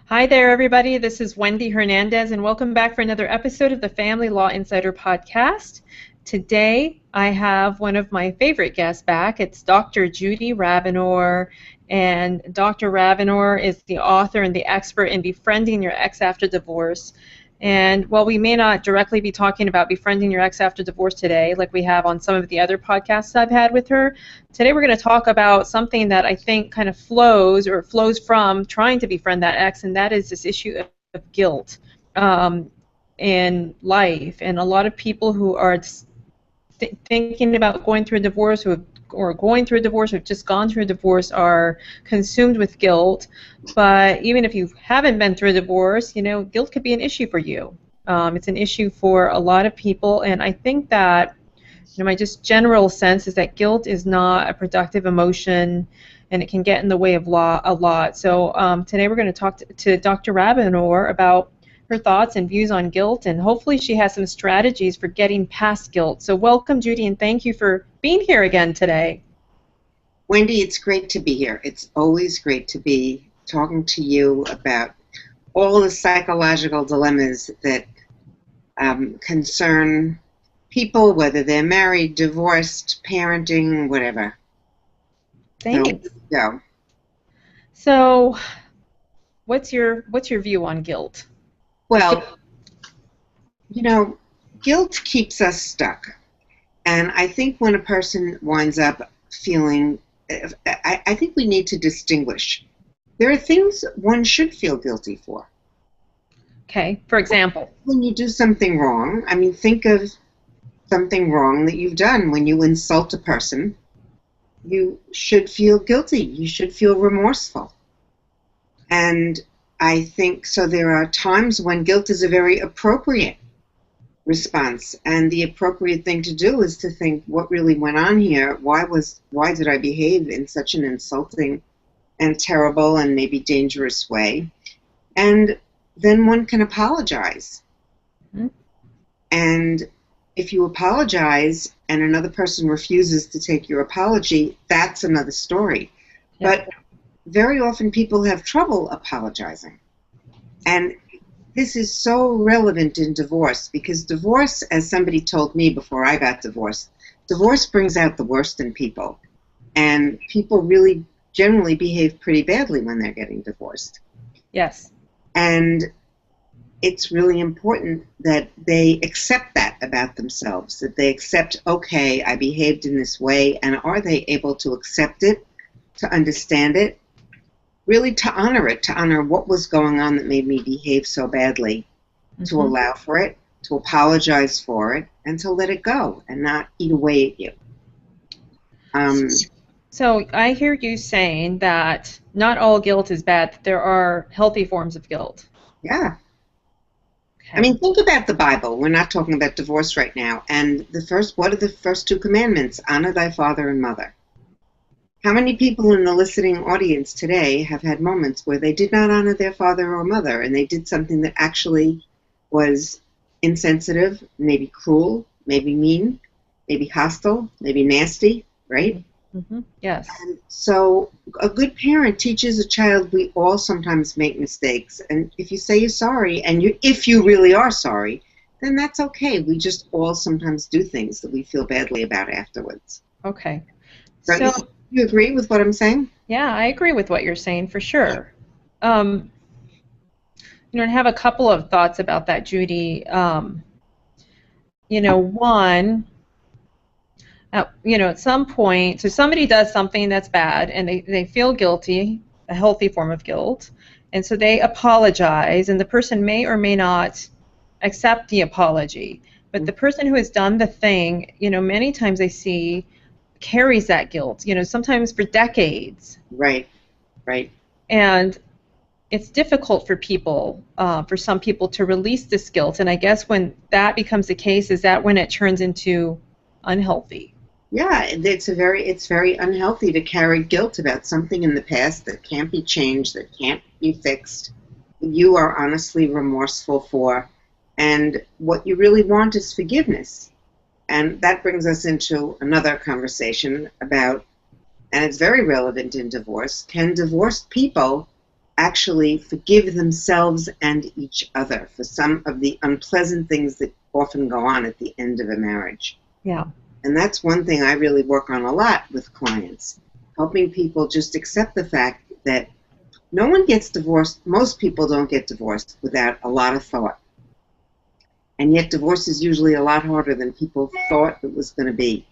Hi there, everybody. This is Wendy Hernandez, and welcome back for another episode of the Family Law Insider podcast. Today, I have one of my favorite guests back. It's Dr. Judy Rabinor, and Dr. Rabinor is the author and the expert in befriending your ex after divorce. And while we may not directly be talking about befriending your ex after divorce today, like we have on some of the other podcasts I've had with her, today we're going to talk about something that I think kind of flows from trying to befriend that ex, and that is this issue of guilt in life. And a lot of people who are thinking about going through a divorce or going through a divorce or have just gone through a divorce are consumed with guilt. But even if you haven't been through a divorce, guilt could be an issue for you. It's an issue for a lot of people, and I think that my just general sense is that guilt is not a productive emotion, and it can get in the way of a lot. So today we're going to talk to Dr. Rabinor about her thoughts and views on guilt, and hopefully she has some strategies for getting past guilt. So welcome, Judy, and thank you for being here again today. Wendy, it's great to be here. It's always great to be talking to you about all the psychological dilemmas that concern people, whether they're married, divorced, parenting, whatever. Thanks. So, So what's your view on guilt? Well, guilt keeps us stuck. And I think when a person winds up feeling, I think we need to distinguish. There are things one should feel guilty for. Okay, for example? When you do something wrong, think of something wrong that you've done. When you insult a person, you should feel guilty. You should feel remorseful. And I think so there are times when guilt is a very appropriate response, and the appropriate thing to do is to think, what really went on here? Why did I behave in such an insulting and terrible and maybe dangerous way? And then one can apologize. Mm-hmm. And if you apologize and another person refuses to take your apology, that's another story. Yeah. But very often people have trouble apologizing. And this is so relevant in divorce, because divorce, as somebody told me before I got divorced, divorce brings out the worst in people. And people really generally behave pretty badly when they're getting divorced. Yes. And it's really important that they accept that about themselves, that they accept, okay, I behaved in this way, and are they able to accept it, to understand it, really to honor what was going on that made me behave so badly, mm-hmm. to allow for it, to apologize for it, and to let it go and not eat away at you. So I hear you saying that not all guilt is bad, that there are healthy forms of guilt. Yeah. Okay. Think about the Bible. We're not talking about divorce right now. And what are the first two commandments? Honor thy father and mother. How many people in the listening audience today have had moments where they did not honor their father or mother, and they did something that actually was insensitive, maybe cruel, maybe mean, maybe hostile, maybe nasty, right? Mm-hmm. Yes. And so a good parent teaches a child we all sometimes make mistakes, and if you say you're sorry, and if you really are sorry, then that's okay. We just all sometimes do things that we feel badly about afterwards. Okay. So you agree with what I'm saying? Yeah, I agree with what you're saying for sure. I have a couple of thoughts about that, Judy. One, at some point, so somebody does something that's bad and they feel guilty, a healthy form of guilt, and so they apologize, and the person may or may not accept the apology. But the person who has done the thing, many times I see carries that guilt, sometimes for decades. Right. And it's difficult for people, for some people, to release this guilt. And I guess when that becomes the case, is that when it turns into unhealthy? Yeah, it's very unhealthy to carry guilt about something in the past that can't be changed, that can't be fixed, that you are honestly remorseful for. And what you really want is forgiveness. And that brings us into another conversation about, and it's very relevant in divorce, can divorced people actually forgive themselves and each other for some of the unpleasant things that often go on at the end of a marriage. Yeah. And that's one thing I really work on a lot with clients, helping people just accept the fact that no one gets divorced. Most people don't get divorced without a lot of thought. And yet divorce is usually a lot harder than people thought it was going to be.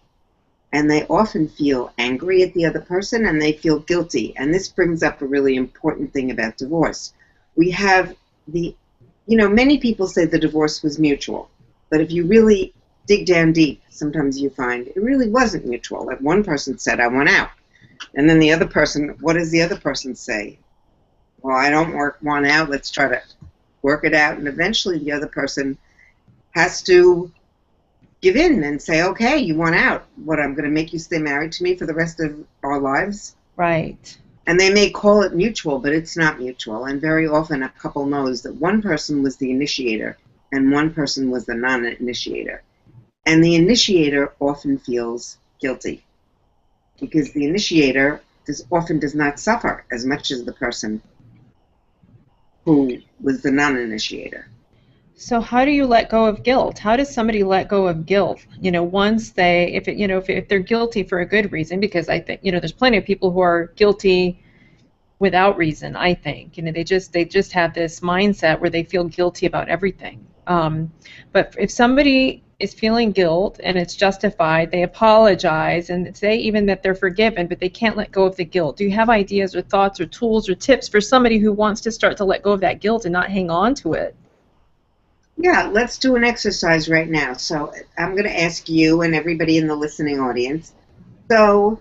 And they often feel angry at the other person, and they feel guilty. And this brings up a really important thing about divorce. We have many people say the divorce was mutual. But if you really dig down deep, sometimes you find it really wasn't mutual. Like one person said, I want out. And then the other person, what does the other person say? Well, I don't want out. Let's try to work it out. And eventually the other person has to give in and say, okay, you want out. What, I'm going to make you stay married to me for the rest of our lives? Right. And they may call it mutual, but it's not mutual. And very often a couple knows that one person was the initiator and one person was the non-initiator. And the initiator often feels guilty because the initiator often does not suffer as much as the person who was the non-initiator. So how do you let go of guilt? How does somebody let go of guilt? Once if they're guilty for a good reason, because I think, there's plenty of people who are guilty without reason, I think. They just have this mindset where they feel guilty about everything. But if somebody is feeling guilt and it's justified, they apologize and say even that they're forgiven, but they can't let go of the guilt. Do you have ideas or thoughts or tools or tips for somebody who wants to start to let go of that guilt and not hang on to it? Yeah, let's do an exercise right now. So I'm going to ask you and everybody in the listening audience. So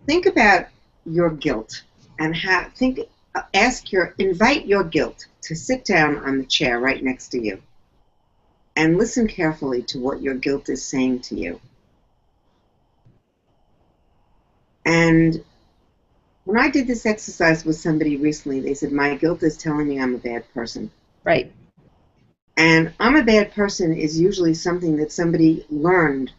think about your guilt and invite your guilt to sit down on the chair right next to you and listen carefully to what your guilt is saying to you. And when I did this exercise with somebody recently, they said, my guilt is telling me I'm a bad person. Right. And I'm a bad person is usually something that somebody learned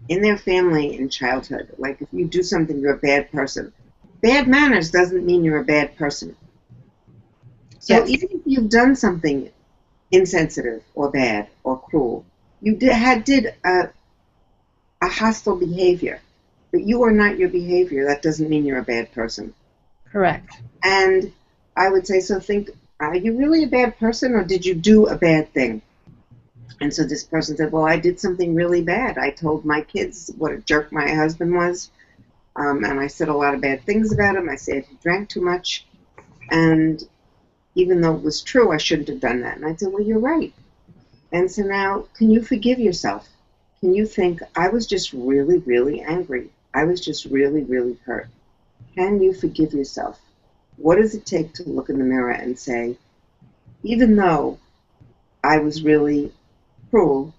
in their family in childhood. Like if you do something, you're a bad person. Bad manners doesn't mean you're a bad person. So yes. Even if you've done something insensitive or bad or cruel, you did a hostile behavior, but you are not your behavior. That doesn't mean you're a bad person. Correct. And I would say, so think, are you really a bad person or did you do a bad thing? And so this person said, well, I did something really bad. I told my kids what a jerk my husband was, and I said a lot of bad things about him. I said he drank too much, and even though it was true, I shouldn't have done that. And I said, well, you're right. And so now, can you forgive yourself? Can you think, I was just really, really angry. I was just really, really hurt. Can you forgive yourself? What does it take to look in the mirror and say, even though I was really cruel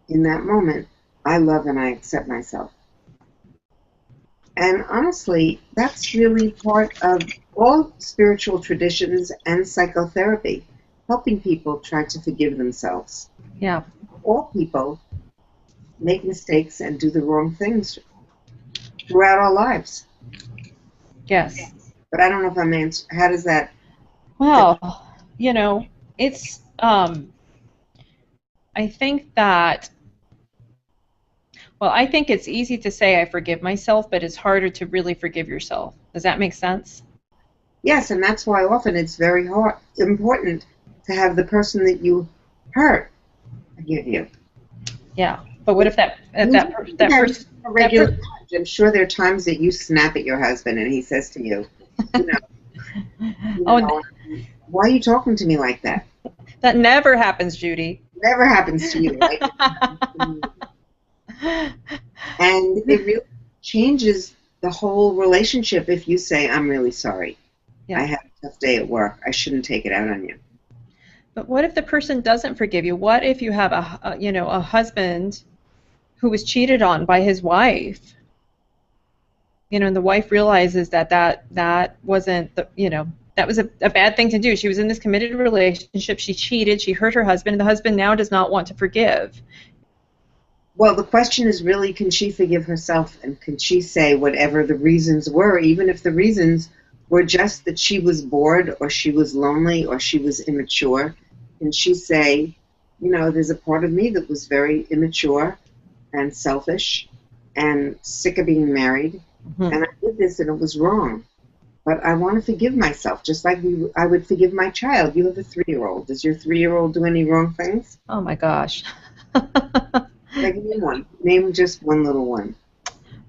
in that moment, I love and I accept myself? And honestly, that's really part of all spiritual traditions and psychotherapy, helping people try to forgive themselves. Yeah. All people make mistakes and do the wrong things throughout our lives. Yes. But I don't know if I'm answering. How does that? Well, it's, I think it's easy to say I forgive myself, but it's harder to really forgive yourself. Does that make sense? Yes, and that's why often it's very important to have the person that you hurt forgive you. Yeah, but what if that person? I'm sure there are times that you snap at your husband and he says to you, why are you talking to me like that? That never happens, Judy. Never happens to you, right? And it really changes the whole relationship if you say, I'm really sorry. Yeah. I had a tough day at work. I shouldn't take it out on you. But what if the person doesn't forgive you? What if you have a husband who was cheated on by his wife? And the wife realizes that wasn't that was a bad thing to do. She was in this committed relationship. She cheated. She hurt her husband, and the husband now does not want to forgive. Well, the question is really, can she forgive herself, and can she say whatever the reasons were, even if the reasons were just that she was bored or she was lonely or she was immature, and she'd say, you know, there's a part of me that was very immature and selfish and sick of being married, and I did this and it was wrong. But I want to forgive myself, just like I would forgive my child. You have a 3-year-old. Does your 3-year-old do any wrong things? Oh my gosh. Like, name one. Name just one little one.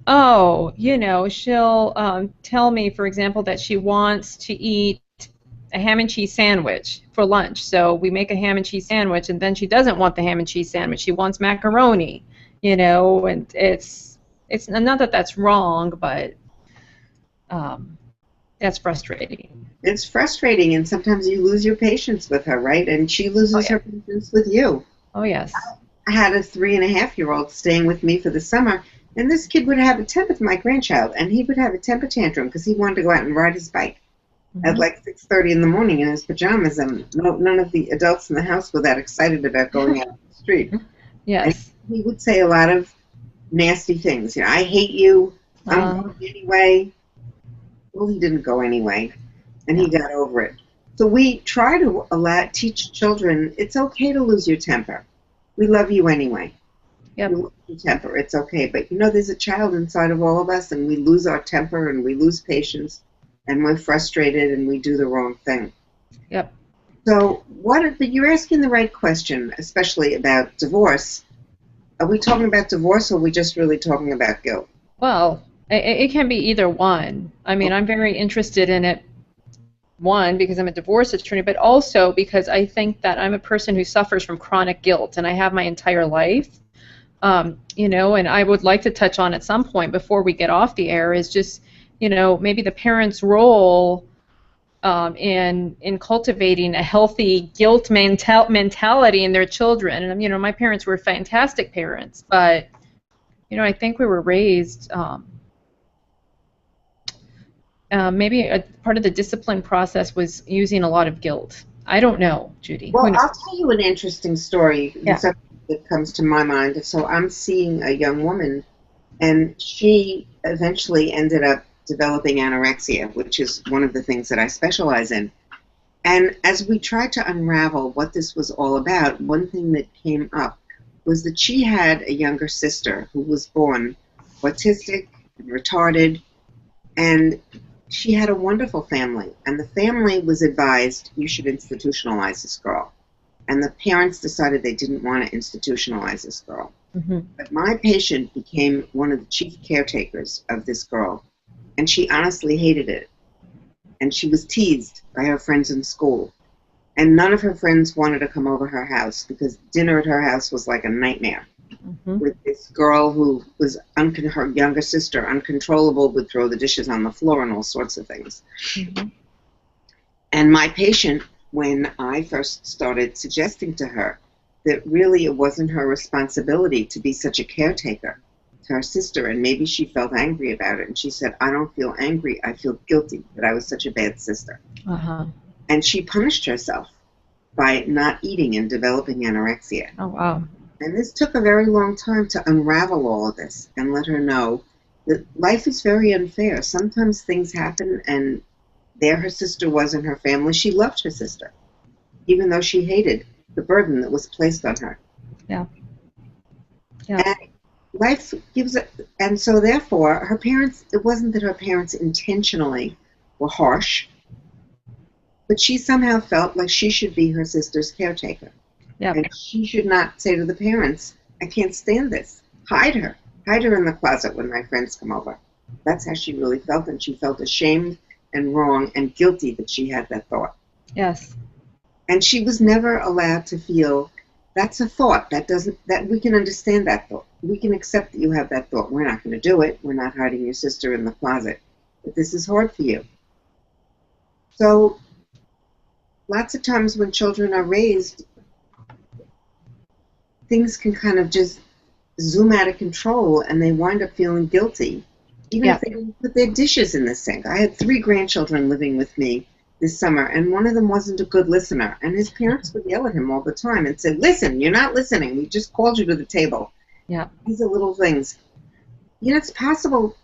Oh, you know, she'll tell me, for example, that she wants to eat a ham and cheese sandwich for lunch. So we make a ham and cheese sandwich, and then she doesn't want the ham and cheese sandwich. She wants macaroni, you know, and it's not that that's wrong, but that's frustrating. It's frustrating, and sometimes you lose your patience with her, right? And she loses her patience with you. Oh, yes. I had a 3.5-year-old staying with me for the summer, and this kid would have a temper, my grandchild, and he would have a temper tantrum because he wanted to go out and ride his bike at like 6:30 in the morning in his pajamas, and none of the adults in the house were that excited about going out on the street. Yes. And he would say a lot of nasty things. You know, I hate you. I'm going anyway. Well, he didn't go anyway, and he got over it. So we try to teach children it's okay to lose your temper. We love you anyway. Yep. You lose your temper. It's okay. But, you know, there's a child inside of all of us, and we lose our temper, and we lose patience, and we're frustrated, and we do the wrong thing. Yep. So but you're asking the right question, especially about divorce. Are we talking about divorce, or are we just really talking about guilt? Well, it can be either one. I mean, I'm very interested in it, one, because I'm a divorce attorney, but also because I think that I'm a person who suffers from chronic guilt, and I have my entire life. You know, and I would like to touch on at some point before we get off the air is just, you know, maybe the parent's role in cultivating a healthy guilt mentality in their children. And, you know, my parents were fantastic parents, but, you know, I think we were raised maybe a part of the discipline process was using a lot of guilt. I don't know, Judy. Well, I'll tell you an interesting story that comes to my mind. So I'm seeing a young woman, and she eventually ended up developing anorexia, which is one of the things that I specialize in. And as we tried to unravel what this was all about, one thing that came up was that she had a younger sister who was born autistic and retarded, and she had a wonderful family, and the family was advised, you should institutionalize this girl. And the parents decided they didn't want to institutionalize this girl. But my patient became one of the chief caretakers of this girl, and she honestly hated it. And she was teased by her friends in school. And none of her friends wanted to come over her house because dinner at her house was like a nightmare. With this girl who was her younger sister, uncontrollable, would throw the dishes on the floor and all sorts of things. And my patient, when I first started suggesting to her that really it wasn't her responsibility to be such a caretaker to her sister, and maybe she felt angry about it, and she said, I don't feel angry, I feel guilty that I was such a bad sister. And she punished herself by not eating and developing anorexia. Oh, wow. And this took a very long time to unravel all of this and let her know that life is very unfair. Sometimes things happen, and there her sister was in her family. She loved her sister, even though she hated the burden that was placed on her. Yeah. And life gives it, and so therefore her parents, it wasn't that her parents intentionally were harsh, but she somehow felt like she should be her sister's caretaker. And she should not say to the parents, I can't stand this. Hide her in the closet when my friends come over. That's how she really felt, and she felt ashamed and wrong and guilty that she had that thought. Yes. And she was never allowed to feel, that's a thought, that we can understand that thought. We can accept that you have that thought. We're not going to do it. We're not hiding your sister in the closet. But this is hard for you. So lots of times when children are raised, things can kind of just zoom out of control, and they wind up feeling guilty, even if they didn't put their dishes in the sink. I had 3 grandchildren living with me this summer, and one of them wasn't a good listener, and his parents would yell at him all the time and say, listen, you're not listening. We just called you to the table. These are little things. You know, it's possible,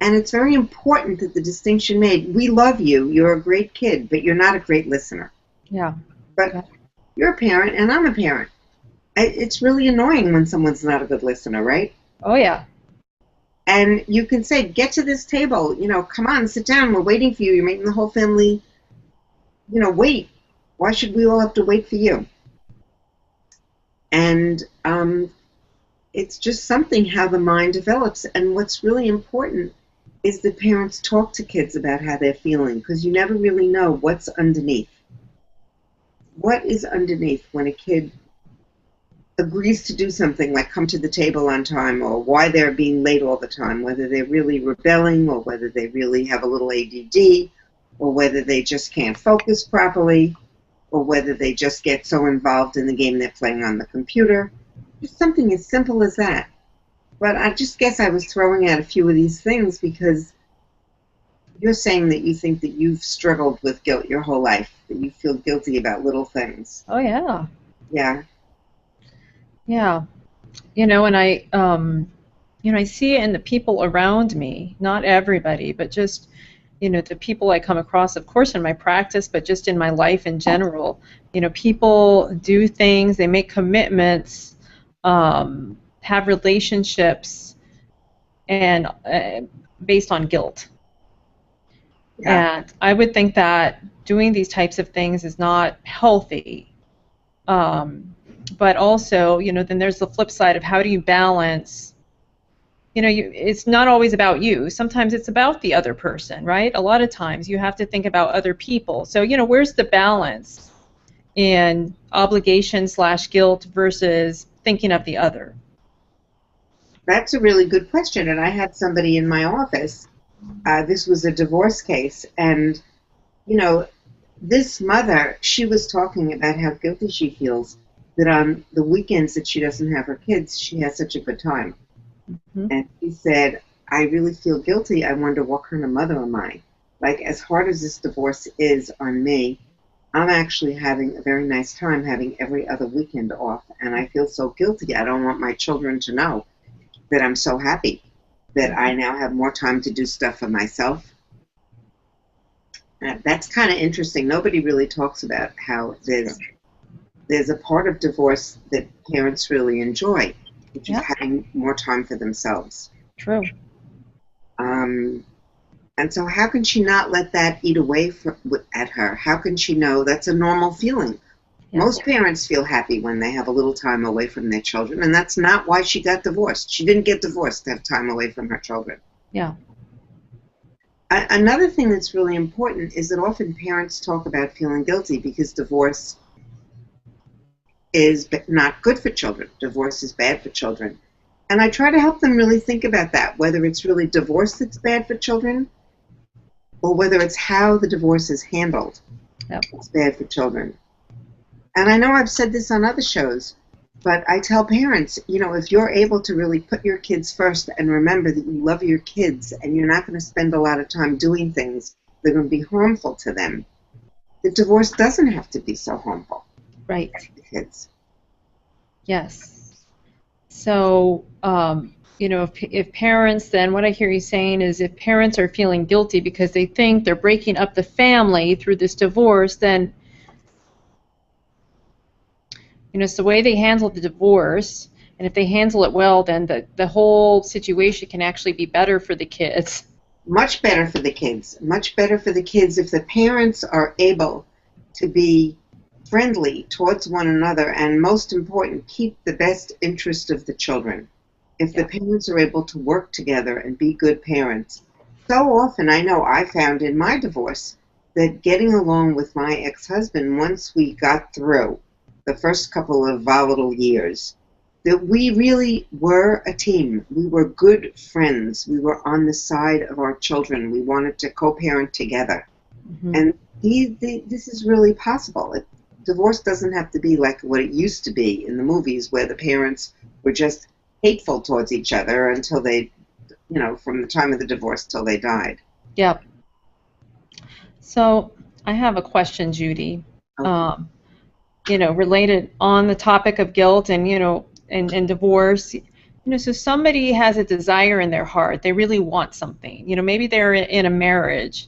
And it's very important that the distinction made. We love you. You're a great kid, but you're not a great listener. Yeah. But Okay. you're a parent, and I'm a parent. It's really annoying when someone's not a good listener, right? Oh, yeah. And you can say, get to this table. Come on, sit down. We're waiting for you. You're making the whole family, wait. Why should we all have to wait for you? And it's just something how the mind develops. And what's really important is that parents talk to kids about how they're feeling, because you never really know what's underneath. What is underneath when a kid agrees to do something like come to the table on time, or why they're being late all the time, whether they're really rebelling or whether they really have a little ADD, or whether they just can't focus properly, or whether they just get so involved in the game they're playing on the computer. Just something as simple as that. But I just guess I was throwing out a few of these things because you're saying that you think that you've struggled with guilt your whole life, that you feel guilty about little things. Oh, yeah. Yeah. Yeah. And I see it in the people around me, not everybody, but just, the people I come across, of course, in my practice, but just in my life in general. People do things, they make commitments, have relationships, and based on guilt. Yeah. And I would think that doing these types of things is not healthy. But also, then there's the flip side of how do you balance, it's not always about you. Sometimes it's about the other person, right? A lot of times you have to think about other people. So, where's the balance in obligation/guilt versus thinking of the other? That's a really good question. And I had somebody in my office, this was a divorce case, and, this mother, she was talking about how guilty she feels that on the weekends that she doesn't have her kids, she has such a good time. Mm-hmm. And she said, I really feel guilty. I wonder what kind of mother am I? Like, as hard as this divorce is on me, I'm actually having a very nice time having every other weekend off, and I feel so guilty. I don't want my children to know that I'm so happy that I now have more time to do stuff for myself. That's kind of interesting. Nobody really talks about how there's a part of divorce that parents really enjoy, which is having more time for themselves. True. And so how can she not let that eat away at her? How can she know that's a normal feeling? Yeah. Most parents feel happy when they have a little time away from their children, and that's not why she got divorced. She didn't get divorced to have time away from her children. Yeah. Another thing that's really important is that often parents talk about feeling guilty because divorce is not good for children. Divorce is bad for children. And I try to help them really think about that, whether it's really divorce that's bad for children or whether it's how the divorce is handled that's bad for children. And I know I've said this on other shows, but I tell parents, if you're able to really put your kids first and remember that you love your kids and you're not going to spend a lot of time doing things that are going to be harmful to them, the divorce doesn't have to be so harmful. Right. To the kids. Yes. So, if parents, then what I hear you saying is if parents are feeling guilty because they think they're breaking up the family through this divorce, then it's the way they handle the divorce, and if they handle it well, then the whole situation can actually be better for the kids. Much better for the kids. Much better for the kids if the parents are able to be friendly towards one another, and most important, keep the best interest of the children. If the parents are able to work together and be good parents. So often, I know I found in my divorce that getting along with my ex-husband, once we got through the first couple of volatile years, that we really were a team. We were good friends. We were on the side of our children. We wanted to co-parent together. Mm-hmm. And this is really possible. Divorce doesn't have to be like what it used to be in the movies where the parents were just hateful towards each other until they, from the time of the divorce till they died. Yep. So I have a question, Judy. Okay. Related on the topic of guilt and, and divorce. So somebody has a desire in their heart. They really want something. Maybe they're in a marriage,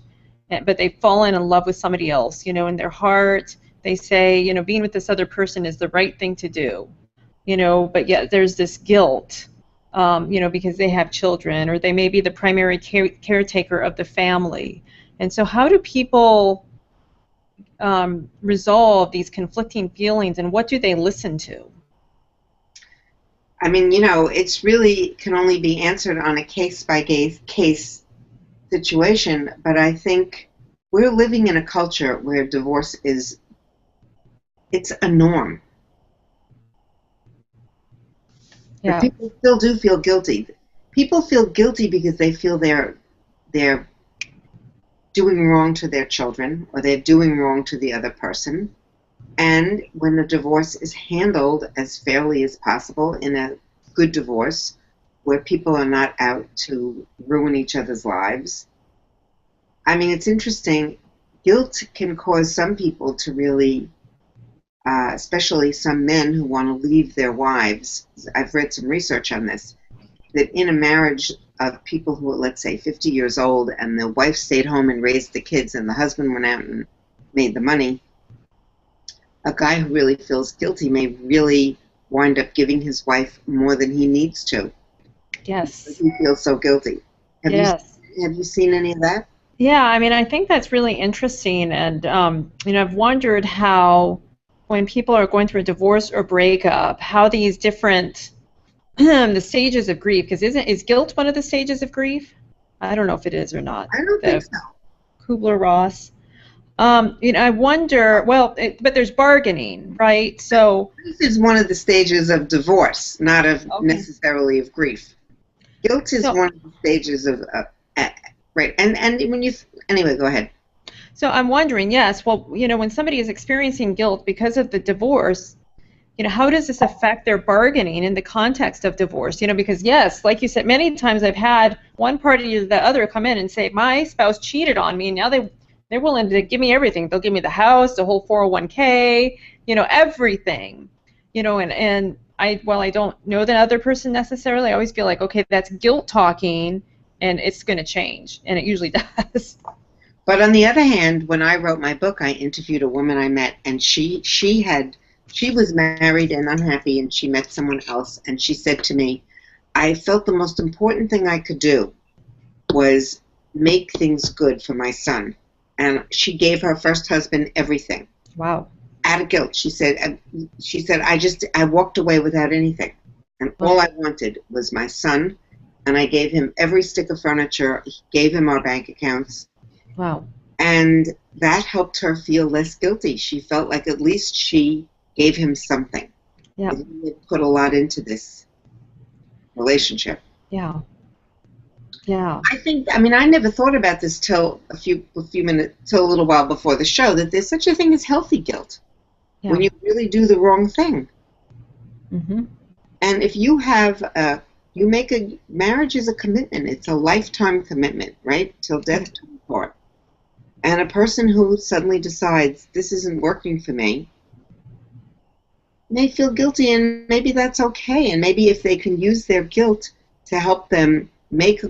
but they've fallen in love with somebody else. In their heart, they say, being with this other person is the right thing to do. But yet there's this guilt, because they have children, or they may be the primary caretaker of the family. And so how do people resolve these conflicting feelings, and what do they listen to? I mean, it's really can only be answered on a case-by-case situation, but I think we're living in a culture where divorce it's a norm. Yeah. But people still do feel guilty. People feel guilty because they feel they're doing wrong to their children, or they're doing wrong to the other person. And when a divorce is handled as fairly as possible in a good divorce, where people are not out to ruin each other's lives, I mean, it's interesting. Guilt can cause some people to really, especially some men who want to leave their wives. I've read some research on this, that in a marriage of people who are, let's say, 50 years old, and the wife stayed home and raised the kids, and the husband went out and made the money, a guy who really feels guilty may really wind up giving his wife more than he needs to. Yes. He feels so guilty. Yes. Have you seen any of that? Yeah, I mean, I think that's really interesting, and I've wondered how, when people are going through a divorce or breakup, how these different the stages of grief, because is guilt one of the stages of grief? I don't know if it is or not. I don't think so. Kubler-Ross. I wonder. Well, but there's bargaining, right? So this is one of the stages of divorce, not of necessarily of grief. Guilt is one of the stages of right. And when you anyway, go ahead. So I'm wondering. Yes. Well, when somebody is experiencing guilt because of the divorce, how does this affect their bargaining in the context of divorce? Because yes, like you said, many times I've had one party or the other come in and say, my spouse cheated on me, and now they're willing to give me everything. They'll give me the house, the whole 401k, everything. And while I don't know the other person necessarily, I always feel like, okay, that's guilt talking, and it's going to change, and it usually does. But on the other hand, when I wrote my book, I interviewed a woman I met, and she was married and unhappy, and she met someone else, and she said to me, I felt the most important thing I could do was make things good for my son. And she gave her first husband everything. Wow. Out of guilt. She said, I walked away without anything. And all I wanted was my son, and I gave him every stick of furniture, gave him our bank accounts. Wow. And that helped her feel less guilty. She felt like at least she gave him something. Yeah. He had put a lot into this relationship. Yeah. Yeah. I never thought about this till a little while before the show, that there's such a thing as healthy guilt. Yeah. When you really do the wrong thing. Mm-hmm. And if you marriage is a commitment. It's a lifetime commitment, right? Till death do us part. And a person who suddenly decides this isn't working for me may feel guilty, and maybe that's okay. And maybe if they can use their guilt to help them make a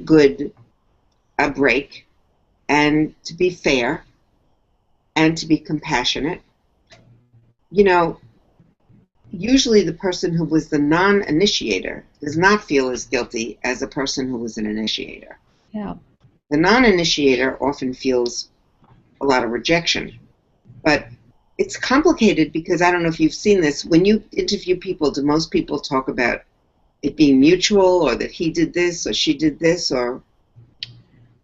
break, and to be fair, and to be compassionate. Usually the person who was the non-initiator does not feel as guilty as a person who was an initiator. Yeah. The non-initiator often feels a lot of rejection. But it's complicated because I don't know if you've seen this. When you interview people, do most people talk about it being mutual, or that he did this or she did this, or?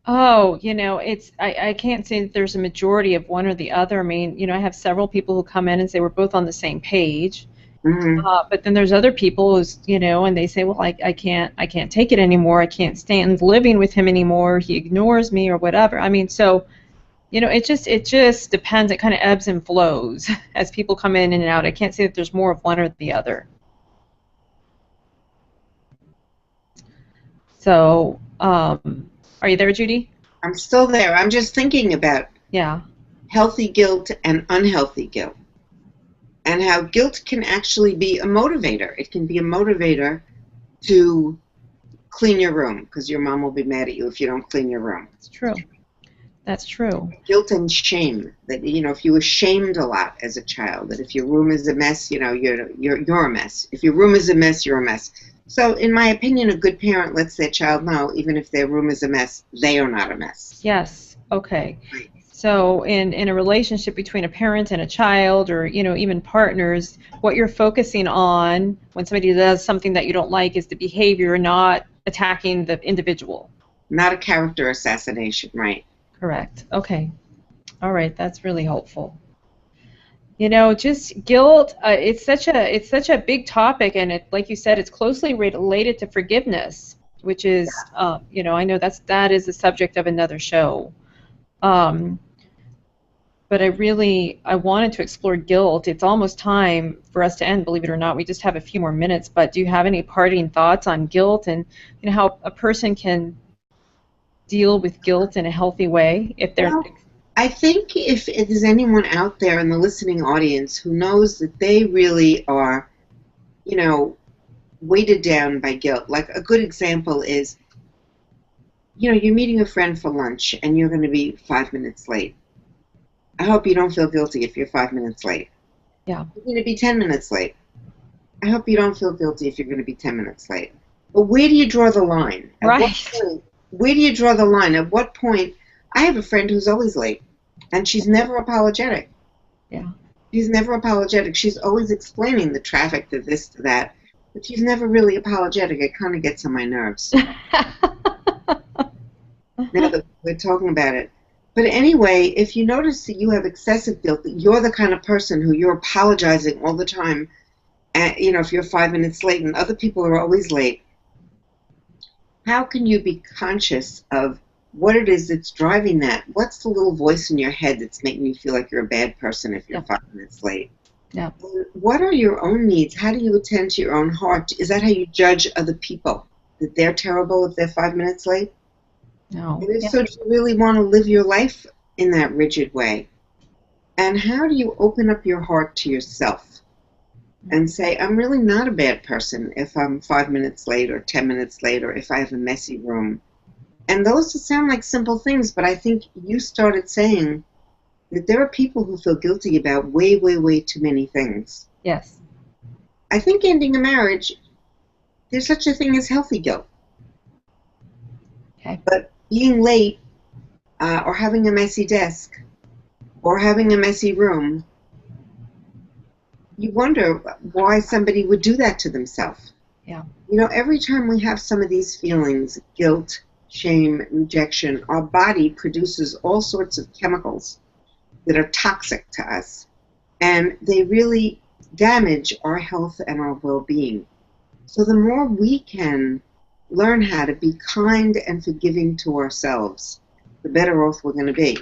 Oh, I can't say that there's a majority of one or the other. I mean, I have several people who come in and say we're both on the same page. Mm-hmm. But then there's other people who's, and they say, well, I can't take it anymore. I can't stand living with him anymore. He ignores me or whatever. I mean, so, it just depends. It kind of ebbs and flows as people come in and out. I can't say that there's more of one or the other. So, are you there, Judy? I'm still there. I'm just thinking about healthy guilt and unhealthy guilt, and how guilt can actually be a motivator. It can be a motivator to clean your room because your mom will be mad at you if you don't clean your room. It's true. That's true. Guilt and shame. That, you know, if you were shamed a lot as a child, that if your room is a mess, you know, you're a mess. If your room is a mess, you're a mess. So, in my opinion, a good parent lets their child know, even if their room is a mess, they are not a mess. Yes. Okay. Right. So in a relationship between a parent and a child, or even partners, what you're focusing on when somebody does something that you don't like is the behavior, not attacking the individual. Not a character assassination, right? Correct. Okay. All right. That's really helpful. Just guilt. It's such a big topic, and like you said, it's closely related to forgiveness, which is I know that is the subject of another show. But I wanted to explore guilt. It's almost time for us to end, believe it or not. We just have a few more minutes, but do you have any parting thoughts on guilt and how a person can deal with guilt in a healthy way if they're... Well, I think if there's anyone out there in the listening audience who knows that they really are, weighted down by guilt, like a good example is, you're meeting a friend for lunch and you're going to be 5 minutes late. I hope you don't feel guilty if you're 5 minutes late. Yeah. You're going to be 10 minutes late. I hope you don't feel guilty if you're going to be 10 minutes late. But where do you draw the line? Where do you draw the line? At what point? I have a friend who's always late, and she's never apologetic. Yeah. She's never apologetic. She's always explaining the traffic to this, to that, but she's never really apologetic. It kind of gets on my nerves. Now that we're talking about it. But anyway, if you notice that you have excessive guilt, that you're the kind of person who you're apologizing all the time, and, if you're 5 minutes late and other people are always late, how can you be conscious of what it is that's driving that? What's the little voice in your head that's making you feel like you're a bad person if you're 5 minutes late? Yeah. What are your own needs? How do you attend to your own heart? Is that how you judge other people? That they're terrible if they're 5 minutes late? No. And if so, do you really want to live your life in that rigid way? And how do you open up your heart to yourself and say, I'm really not a bad person if I'm 5 minutes late or 10 minutes late or if I have a messy room? And those sound like simple things, but I think you started saying that there are people who feel guilty about way, way, way too many things. Yes. I think ending a marriage, there's such a thing as healthy guilt. Okay. But being late or having a messy desk or having a messy room, you wonder why somebody would do that to themselves. Yeah. Every time we have some of these feelings, guilt, shame, rejection, our body produces all sorts of chemicals that are toxic to us, and they really damage our health and our well-being. So the more we can learn how to be kind and forgiving to ourselves, the better off we're going to be.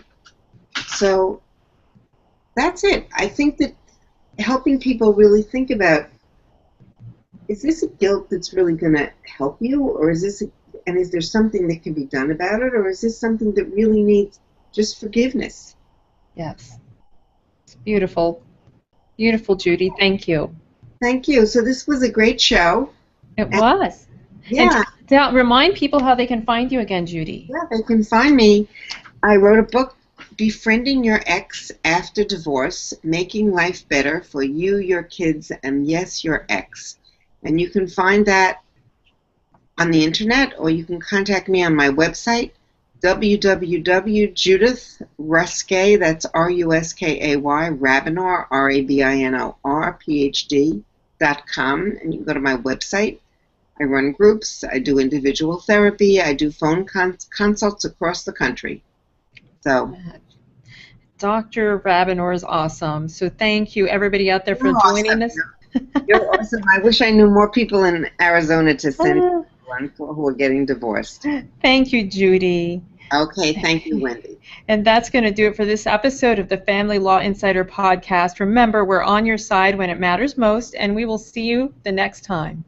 So that's it. I think that helping people really think about, is this a guilt that's really going to help you, or is there something that can be done about it, or is this something that really needs just forgiveness? Yes. It's beautiful. Beautiful, Judy. Thank you. Thank you. So this was a great show. It was. Yeah. And to remind people how they can find you again, Judy. Yeah, they can find me. I wrote a book, Befriending Your Ex After Divorce, Making Life Better for You, Your Kids, and Yes, Your Ex. And you can find that on the internet, or you can contact me on my website, www.judithruskay, that's Ruskay, Rabinor, Rabinor, PhD.com, and you can go to my website. I run groups, I do individual therapy, I do phone consults across the country. So, Dr. Rabinor is awesome. So thank you, everybody out there, for joining us. You're awesome. I wish I knew more people in Arizona to send one who are getting divorced. Thank you, Judy. Okay, thank you, Wendy. And that's going to do it for this episode of the Family Law Insider podcast. Remember, we're on your side when it matters most, and we will see you the next time.